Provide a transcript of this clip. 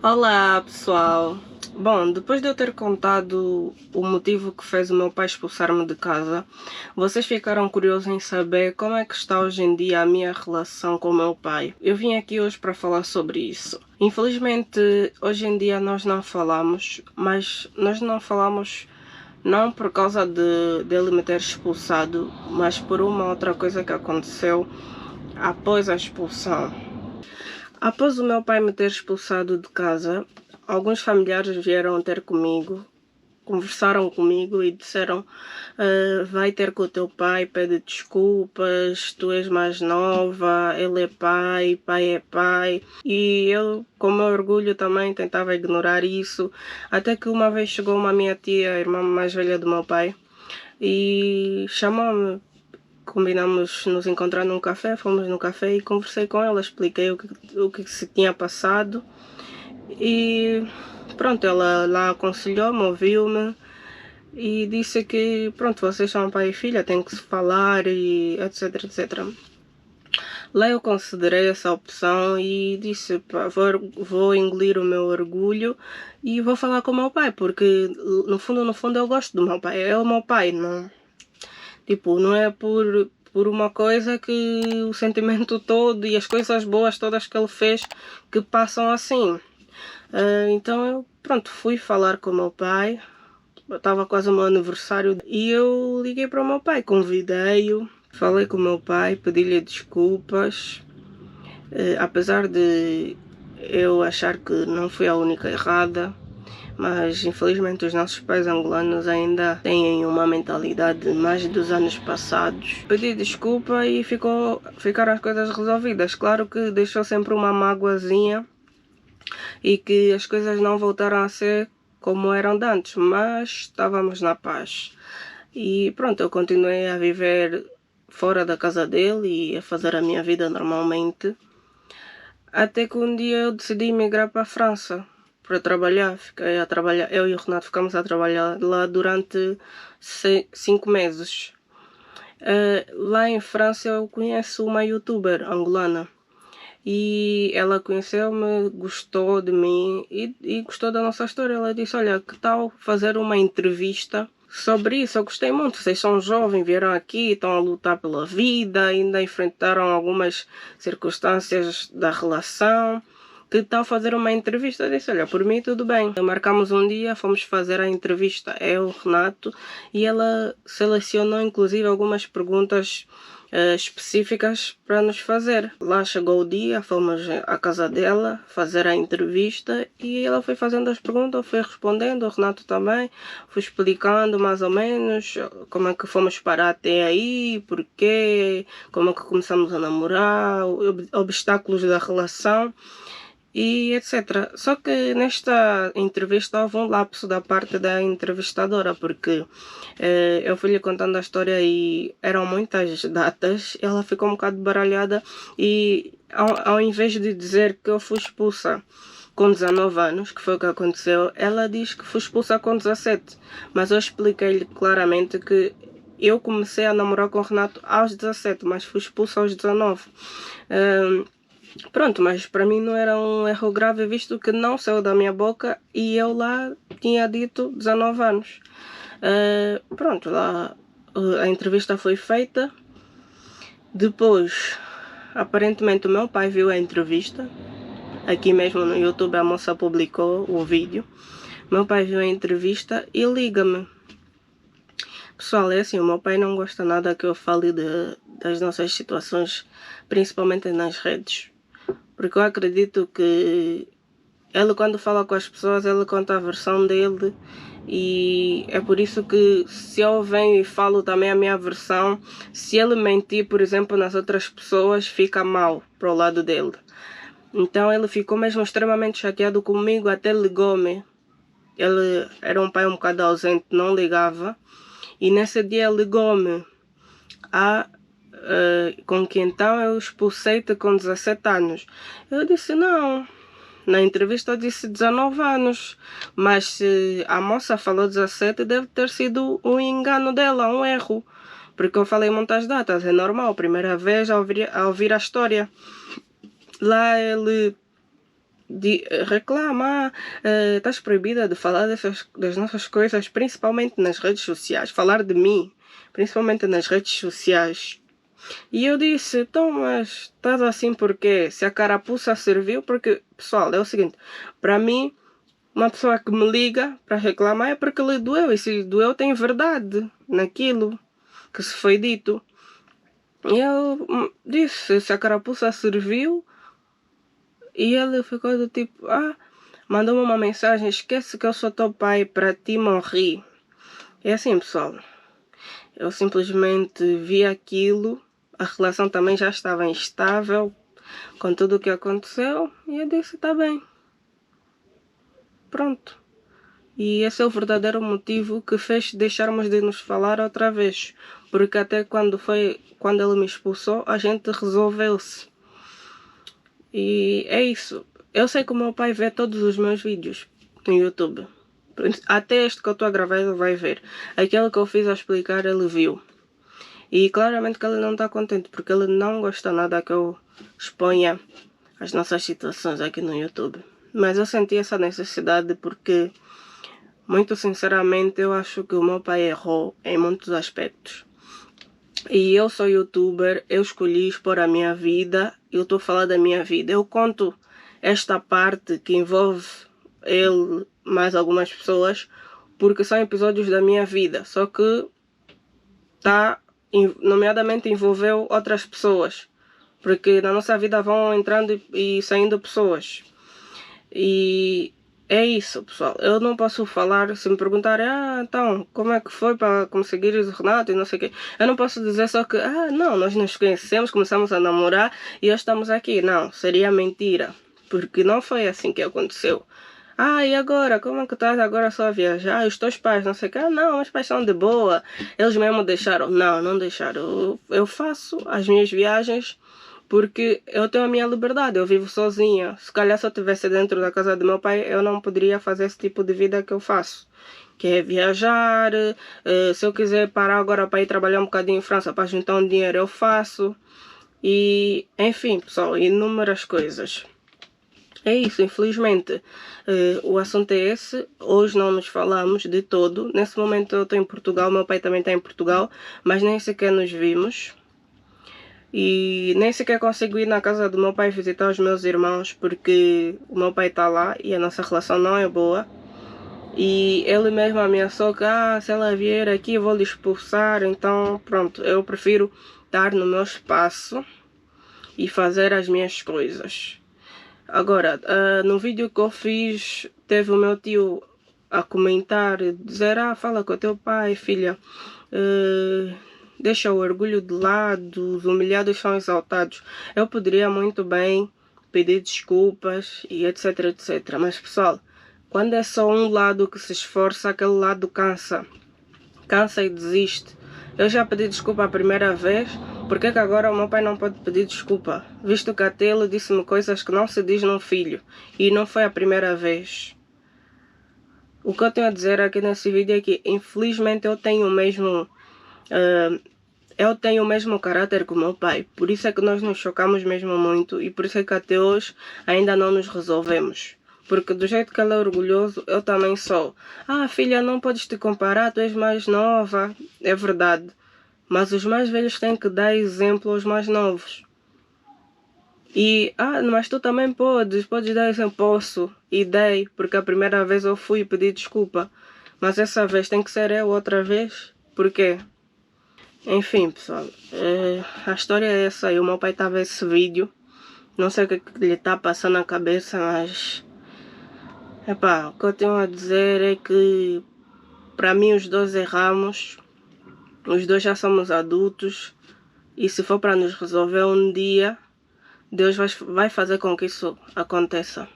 Olá, pessoal. Bom, depois de eu ter contado o motivo que fez o meu pai expulsar-me de casa, vocês ficaram curiosos em saber como é que está hoje em dia a minha relação com o meu pai. Eu vim aqui hoje para falar sobre isso. Infelizmente, hoje em dia nós não falamos, mas nós não falamos não por causa dele me ter expulsado, mas por uma outra coisa que aconteceu após a expulsão. Após o meu pai me ter expulsado de casa, alguns familiares vieram ter comigo, conversaram comigo e disseram: vai ter com o teu pai, pede desculpas, tu és mais nova, ele é pai, pai é pai. E eu, com o meu orgulho também, tentava ignorar isso, até que uma vez chegou uma minha tia, a irmã mais velha do meu pai, e chamou-me. Combinamos nos encontrar num café, fomos no café e conversei com ela, expliquei o que se tinha passado e pronto, ela lá aconselhou-me, ouviu-me e disse que pronto, vocês são pai e filha, têm que se falar e etc, etc. Lá eu considerei essa opção e disse, pá, vou engolir o meu orgulho e vou falar com o meu pai, porque no fundo eu gosto do meu pai, é o meu pai, não. Tipo, não é por uma coisa que o sentimento todo e as coisas boas todas que ele fez que passam assim. Então eu, pronto, fui falar com o meu pai. Estava quase o meu aniversário e eu liguei para o meu pai, convidei-o, falei com o meu pai, pedi-lhe desculpas. Apesar de eu achar que não fui a única errada, mas infelizmente os nossos pais angolanos ainda têm uma mentalidade mais dos anos passados. Pedi desculpa e ficaram as coisas resolvidas. Claro que deixou sempre uma mágoazinha e que as coisas não voltaram a ser como eram de antes, mas estávamos na paz. E pronto, eu continuei a viver fora da casa dele e a fazer a minha vida normalmente. Até que um dia eu decidi migrar para a França para trabalhar. Fiquei a trabalhar, eu e o Renato ficamos a trabalhar lá durante 5 meses. Lá em França eu conheço uma youtuber angolana e ela conheceu-me, gostou de mim e gostou da nossa história. Ela disse: olha, que tal fazer uma entrevista sobre isso? Eu gostei muito, vocês são jovens, vieram aqui, estão a lutar pela vida, ainda enfrentaram algumas circunstâncias da relação. Que tal fazer uma entrevista? Eu disse: olha, por mim tudo bem. Marcamos um dia, fomos fazer a entrevista, eu, Renato, e ela selecionou inclusive algumas perguntas específicas para nos fazer. Lá chegou o dia, fomos à casa dela fazer a entrevista e ela foi fazendo as perguntas, foi respondendo, o Renato também, foi explicando mais ou menos como é que fomos parar até aí, porquê, como é que começamos a namorar, obstáculos da relação e etc. Só que nesta entrevista houve um lapso da parte da entrevistadora, porque eu fui-lhe contando a história e eram muitas datas, ela ficou um bocado baralhada e ao invés de dizer que eu fui expulsa com 19 anos, que foi o que aconteceu, ela diz que fui expulsa com 17, mas eu expliquei-lhe claramente que eu comecei a namorar com o Renato aos 17, mas fui expulsa aos 19. Pronto, mas para mim não era um erro grave, visto que não saiu da minha boca e eu lá tinha dito 19 anos. Pronto, lá a entrevista foi feita. Depois, aparentemente o meu pai viu a entrevista. Aqui mesmo no YouTube a moça publicou o vídeo. Meu pai viu a entrevista e liga-me. Pessoal, é assim, o meu pai não gosta nada que eu fale das nossas situações, principalmente nas redes. Porque eu acredito que ele, quando fala com as pessoas, ele conta a versão dele e é por isso que se eu venho e falo também a minha versão, se ele mentir, por exemplo, nas outras pessoas, fica mal para o lado dele. Então ele ficou mesmo extremamente chateado comigo, até ligou-me. Ele era um pai um bocado ausente, não ligava. E nesse dia ligou-me com que então eu expulsei-te com 17 anos. Eu disse não. Na entrevista eu disse 19 anos, mas se a moça falou 17, deve ter sido um engano dela, um erro. Porque eu falei muitas datas, é normal, primeira vez a ouvir a história. Lá ele reclama, estás proibida de falar das nossas coisas, principalmente nas redes sociais, falar de mim, principalmente nas redes sociais. E eu disse, então, mas estás assim porque se a carapuça serviu, porque, pessoal, é o seguinte, para mim, uma pessoa que me liga para reclamar é porque lhe doeu, e se lhe doeu tem verdade naquilo que se foi dito. E eu disse, se a carapuça serviu, e ele ficou do tipo, mandou-me uma mensagem, esquece que eu sou teu pai, para ti morri. E assim, pessoal, eu simplesmente vi aquilo, a relação também já estava instável com tudo o que aconteceu, e eu disse, tá bem. Pronto. E esse é o verdadeiro motivo que fez deixarmos de nos falar outra vez. Porque até quando ele me expulsou, a gente resolveu-se. E é isso. Eu sei que o meu pai vê todos os meus vídeos no YouTube. Até este que eu estou a gravar ele vai ver. Aquele que eu fiz a explicar ele viu. E claramente que ele não está contente, porque ele não gosta nada que eu exponha as nossas situações aqui no YouTube. Mas eu senti essa necessidade porque, muito sinceramente, eu acho que o meu pai errou em muitos aspectos. E eu sou youtuber, eu escolhi expor a minha vida, eu estou a falar da minha vida. Eu conto esta parte que envolve ele mais algumas pessoas, porque são episódios da minha vida. Só que nomeadamente envolveu outras pessoas. Porque na nossa vida vão entrando e saindo pessoas. E é isso, pessoal. Eu não posso falar, se me perguntarem, então, como é que foi para conseguir o Renato e não sei o quê. Eu não posso dizer só que, não, nós nos conhecemos, começamos a namorar e hoje estamos aqui. Não, seria mentira. Porque não foi assim que aconteceu. E agora? Como é que estás agora só a viajar? Os teus pais, não sei o quê. Não, meus pais são de boa. Eles mesmo deixaram. Não, não deixaram. Eu faço as minhas viagens porque eu tenho a minha liberdade, eu vivo sozinha. Se calhar se eu estivesse dentro da casa do meu pai, eu não poderia fazer esse tipo de vida que eu faço. Que é viajar, se eu quiser parar agora para ir trabalhar um bocadinho em França para juntar um dinheiro, eu faço. E, enfim, pessoal, inúmeras coisas. É isso, infelizmente. O assunto é esse. Hoje não nos falamos de todo. Nesse momento eu estou em Portugal, meu pai também está em Portugal, mas nem sequer nos vimos. E nem sequer consigo ir na casa do meu pai visitar os meus irmãos porque o meu pai está lá e a nossa relação não é boa. E ele mesmo ameaçou que se ela vier aqui eu vou lhe expulsar. Então pronto, eu prefiro estar no meu espaço e fazer as minhas coisas. Agora, no vídeo que eu fiz, teve o meu tio a comentar, dizer, fala com o teu pai, filha. Deixa o orgulho de lado, os humilhados são exaltados. Eu poderia muito bem pedir desculpas e etc, etc. Mas pessoal, quando é só um lado que se esforça, aquele lado cansa. Cansa e desiste. Eu já pedi desculpa a primeira vez, por que agora o meu pai não pode pedir desculpa? Visto que até ele disse-me coisas que não se diz num filho. E não foi a primeira vez. O que eu tenho a dizer aqui nesse vídeo é que, infelizmente, eu tenho o mesmo caráter que o meu pai. Por isso é que nós nos chocamos mesmo muito. E por isso é que até hoje ainda não nos resolvemos. Porque do jeito que ele é orgulhoso, eu também sou. Filha, não podes te comparar, tu és mais nova. É verdade. Mas os mais velhos têm que dar exemplo aos mais novos. E, mas tu também podes dar exemplo. Posso. E dei, porque a primeira vez eu fui pedir desculpa. Mas essa vez tem que ser eu outra vez. Por quê? Enfim, pessoal, a história é essa aí. O meu pai estava esse vídeo. Não sei o que lhe está passando na cabeça, mas... o que eu tenho a dizer é que... Para mim os dois erramos. Os dois já somos adultos. E se for para nos resolver um dia... Deus vai fazer com que isso aconteça.